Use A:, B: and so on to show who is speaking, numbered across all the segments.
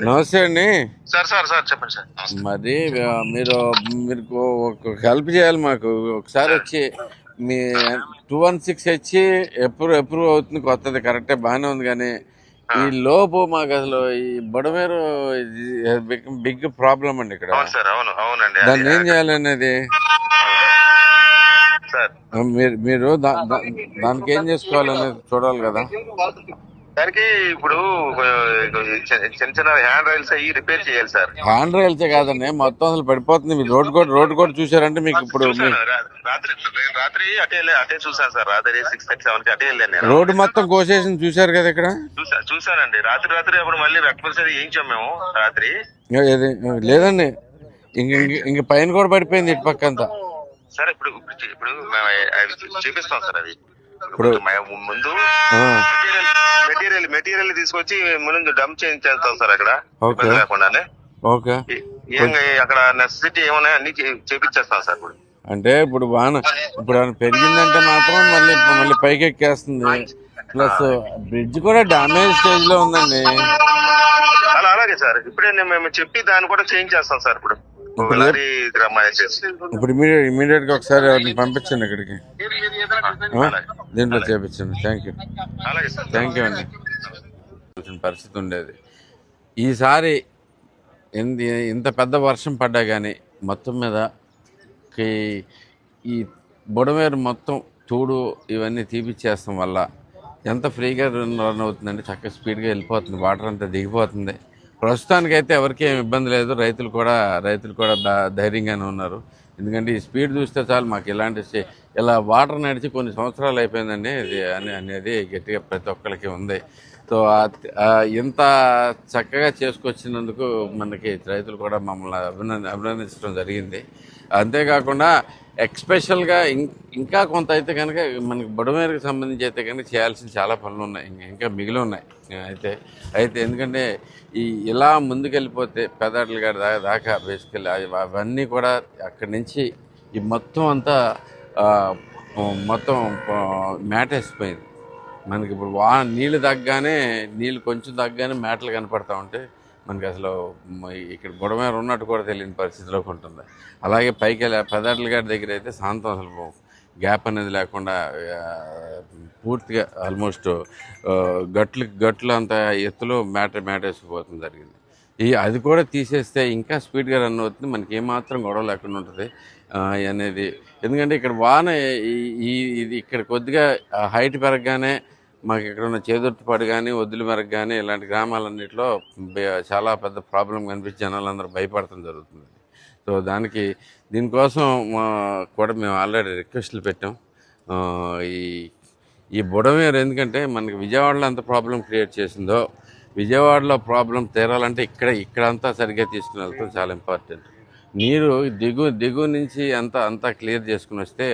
A: నమస్తే అండి.
B: సార్ చెప్పండి సార్.
A: మరి మీరు మీకు ఒక హెల్ప్ చేయాలి మాకు. ఒకసారి వచ్చి మీ 216 వచ్చి ఎప్రూవ్ అవుతుంది, కొత్తది కరెక్టే బాగానే ఉంది. కానీ ఈ లోపు మాకు అసలు ఈ బుడమేరు బిగ్ ప్రాబ్లం అండి ఇక్కడ.
B: అవునండి.
A: దాన్ని ఏం చేయాలనేది మీరు దానికి ఏం చేసుకోవాలనేది చూడాలి కదా.
B: దానికి ఇప్పుడు చిన్న చిన్న హ్యాండ్ రైల్స్ అయ్యి రిపేర్ చేయాలి సార్.
A: హ్యాండ్ రైల్సే కాదండి, మొత్తం అసలు పడిపోతుంది. మీరు రోడ్ కూడా చూసారంటే మీకు ఇప్పుడు
B: రాత్రి అటే చూసాను సార్. రాత్రి 6:37 అటే వెళ్ళాను.
A: రోడ్డు మొత్తం కోసేషన్ చూసారు కదా ఇక్కడ.
B: చూసానండి. రాత్రి అప్పుడు మళ్ళీ రెక్టర్సరీ వేయించాం మేము రాత్రి.
A: లేదండి, ఇంక పైన కూడా పడిపోయింది ఇటు పక్క అంతా.
B: సరే ఇప్పుడు చూపిస్తాం సార్. అది ఇప్పుడు ముందు మెటీరియల్ తీసుకొచ్చి ముందు డంప్ చేయించేస్తాం సార్ అక్కడ లేకుండానే.
A: ఓకే,
B: అక్కడ నెసెసిటీ ఏమైనా అన్ని చేపించేస్తాం సార్. ఇప్పుడు
A: అంటే ఇప్పుడు పెరిగిందంటే మాత్రం మళ్ళీ పైకి ఎక్కేస్తుంది. ప్లస్ బ్రిడ్జ్ కూడా డామేజ్ స్టేజ్ లో ఉందండి.
B: అలాగే సార్. ఇప్పుడే మేము చెప్పి దాన్ని కూడా చేంజ్ చేస్తాం సార్.
A: ఇప్పుడు ఇమీడియట్ గా ఒకసారి ఎవరిని పంపించండి ఇక్కడికి, దీంట్లో చేపించండి. థ్యాంక్ యూ అండి. పరిస్థితి ఉండేది. ఈసారి ఇంత పెద్ద వర్షం పడ్డా కానీ మొత్తం మీద ఈ బుడమేరు మొత్తం చూడు ఇవన్నీ తీపిచ్చేస్తాం వల్ల ఎంత ఫ్రీగా రన్ అవుతుందంటే చక్కగా స్పీడ్గా వెళ్ళిపోతుంది. వాటర్ అంతా దిగిపోతుంది. ప్రస్తుతానికైతే ఎవరికి ఏమి ఇబ్బంది లేదు. రైతులు కూడా ధైర్యంగానే ఉన్నారు. ఎందుకంటే ఈ స్పీడ్ చూస్తే చాలు మాకు ఇలా వాటర్ నడిచి కొన్ని సంవత్సరాలు అయిపోయిందండి అనేది గట్టిగా ప్రతి ఒక్కరికి ఉంది. సో ఇంత చక్కగా చేసుకొచ్చినందుకు మనకి రైతులు కూడా మమ్మల్ని అభినందించడం జరిగింది. అంతేకాకుండా ఎక్స్పెషల్గా ఇంకా కొంత అయితే కనుక మనకి బుడమేరుకు సంబంధించి అయితే కనుక చేయాల్సిన చాలా పనులు ఉన్నాయి, ఇంకా మిగిలి ఉన్నాయి. అయితే ఎందుకంటే ఇలా ముందుకెళ్ళిపోతే పెదాటలు గారి దాకా బేసికల్లీ అవన్నీ కూడా అక్కడి నుంచి ఈ మొత్తం అంతా మొత్తం మేటేసిపోయింది. మనకి ఇప్పుడు నీళ్ళు కొంచెం తగ్గగానే మేటలు కనపడతా ఉంటే మనకి అసలు ఇక్కడ బుడమేరు ఉన్నట్టు కూడా తెలియని పరిస్థితిలోకి ఉంటుంది. అలాగే పైకి పెదాటల గారి దగ్గర అయితే శాంతం అసలు గ్యాప్ అనేది లేకుండా పూర్తిగా ఆల్మోస్ట్ గట్లు అంత ఎత్తులో మేటేసిపోతుంది జరిగింది. అది కూడా తీసేస్తే ఇంకా స్పీడ్గా రన్ అవుతుంది, మనకి ఏమాత్రం గొడవ లేకుండా ఉంటుంది అనేది. ఎందుకంటే ఇక్కడ వాన ఇది ఇక్కడ కొద్దిగా హైట్ పెరగగానే మాకు ఇక్కడ ఉన్న చేదుర్తిపాడు కానీ వద్దుల మెరగ కానీ ఇలాంటి గ్రామాలన్నింటిలో చాలా పెద్ద ప్రాబ్లం కనిపించి జనాలందరూ భయపడటం జరుగుతుంది. సో దీనికోసం కూడా మేము ఆల్రెడీ రిక్వెస్ట్లు పెట్టాం. ఈ బుడమేరు ఎందుకంటే మనకి విజయవాడలో ఎంత ప్రాబ్లం క్రియేట్ చేసిందో విజయవాడలో ప్రాబ్లం తీరాలంటే ఇక్కడంతా సరిగ్గా తీసుకుని వెళ్తాం చాలా ఇంపార్టెంట్. నీరు దిగు నుంచి అంతా క్లియర్ చేసుకుని వస్తే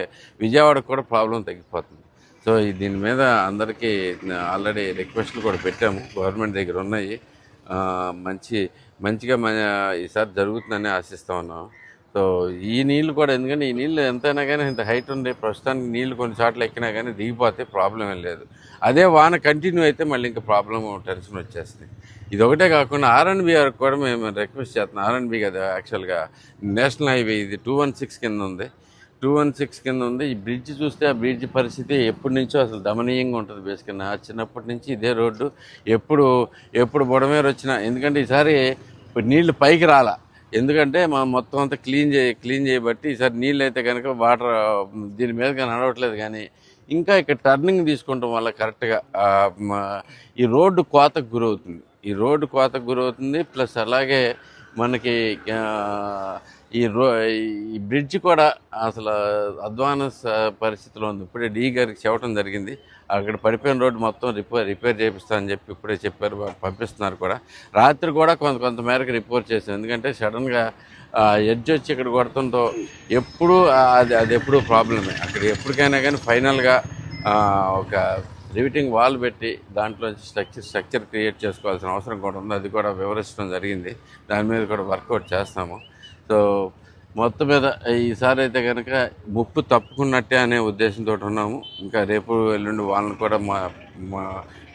A: విజయవాడకు కూడా ప్రాబ్లం తగ్గిపోతుంది. సో దీని మీద అందరికీ ఆల్రెడీ రిక్వెస్ట్లు కూడా పెట్టాము, గవర్నమెంట్ దగ్గర ఉన్నాయి. మంచిగా ఈసారి జరుగుతుందని ఆశిస్తూ ఉన్నాం. సో ఈ నీళ్ళు కూడా ఎందుకంటే ఈ నీళ్ళు ఎంతైనా కానీ ఇంత హైట్ ఉండే ప్రస్తుతానికి నీళ్ళు కొన్ని చోట్ల ఎక్కినా కానీ దిగిపోతే ప్రాబ్లం ఏం లేదు. అదే వాన కంటిన్యూ అయితే మళ్ళీ ఇంకా ప్రాబ్లం టెన్షన్ వచ్చేస్తుంది. ఇది ఒకటే కాకుండా ఆర్ఎన్బిఆర్ కూడా మేము రిక్వెస్ట్ చేస్తున్నాం. ఆర్ఎన్బి కదా యాక్చువల్గా నేషనల్ హైవే ఇది 216 కింద ఉంది. 216 కింద ఉంది. ఈ బ్రిడ్జ్ చూస్తే ఆ బ్రిడ్జ్ పరిస్థితి ఎప్పటి నుంచో అసలు దమనీయంగా ఉంటుంది. బేసిక్గా చిన్నప్పటి నుంచి ఇదే రోడ్డు ఎప్పుడు బుడమేరు వచ్చినా, ఎందుకంటే ఈసారి నీళ్లు పైకి రాలా, ఎందుకంటే మనం మొత్తం అంతా క్లీన్ చేయబట్టి ఈసారి నీళ్ళు అయితే కనుక వాటర్ దీని మీదగా నడవట్లేదు. కానీ ఇంకా ఇక్కడ టర్నింగ్ తీసుకుంటాం వల్ల కరెక్ట్గా ఈ రోడ్డు కోతకు గురవుతుంది. ప్లస్ అలాగే మనకి ఈ బ్రిడ్జ్ కూడా అసలు అధ్వాన పరిస్థితిలో ఉంది. ఇప్పుడే డీ గారికి చెప్పడం జరిగింది, అక్కడ పడిపోయిన రోడ్డు మొత్తం రిపేర్ చేపిస్తామని చెప్పి ఇప్పుడే చెప్పారు, పంపిస్తున్నారు కూడా. రాత్రి కూడా కొంత మేరకు రిపోర్ట్ చేసాం. ఎందుకంటే సడన్గా ఎడ్జ్ వచ్చి ఇక్కడ కొడుతుంటో ఎప్పుడు అది ఎప్పుడూ ప్రాబ్లమే. అక్కడ ఎప్పటికైనా కానీ ఫైనల్గా ఒక రివిటింగ్ వాల్ పెట్టి దాంట్లో స్ట్రక్చర్ క్రియేట్ చేసుకోవాల్సిన అవసరం కూడా ఉంది. అది కూడా వివరించడం జరిగింది. దాని మీద కూడా వర్కౌట్ చేస్తాము. సో మొత్తం మీద ఈసారి అయితే కనుక ముప్పు తప్పుకున్నట్టే అనే ఉద్దేశంతో ఉన్నాము. ఇంకా రేపు ఎల్లుండి వాళ్ళని కూడా మా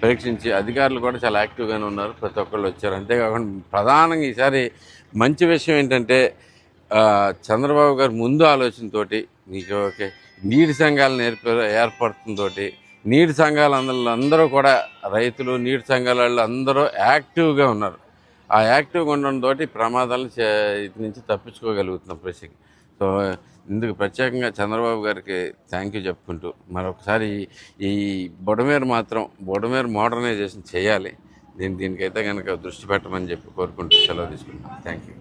A: పరీక్షించి అధికారులు కూడా చాలా యాక్టివ్గానే ఉన్నారు. ప్రతి ఒక్కళ్ళు వచ్చారు. అంతేకాకుండా ప్రధానంగా ఈసారి మంచి విషయం ఏంటంటే చంద్రబాబు గారు ముందు ఆలోచనతోటి మీకు ఓకే నీటి సంఘాలను ఏర్పడుతుందో నీటి సంఘాలు అందరూ కూడా రైతులు నీటి సంఘాల వాళ్ళు అందరూ యాక్టివ్గా ఉన్నారు. ఆ యాక్టివ్గా ఉండడంతో ప్రమాదాలను ఇది నుంచి తప్పించుకోగలుగుతున్నాం ప్రశ్నకి. సో ఇందుకు ప్రత్యేకంగా చంద్రబాబు గారికి థ్యాంక్ యూ చెప్పుకుంటూ మరొకసారి ఈ బుడమేరు మోడర్నైజేషన్ చేయాలి. దీనికైతే కనుక దృష్టి పెట్టమని చెప్పి కోరుకుంటూ సెలవు తీసుకుంటాం. Thank you.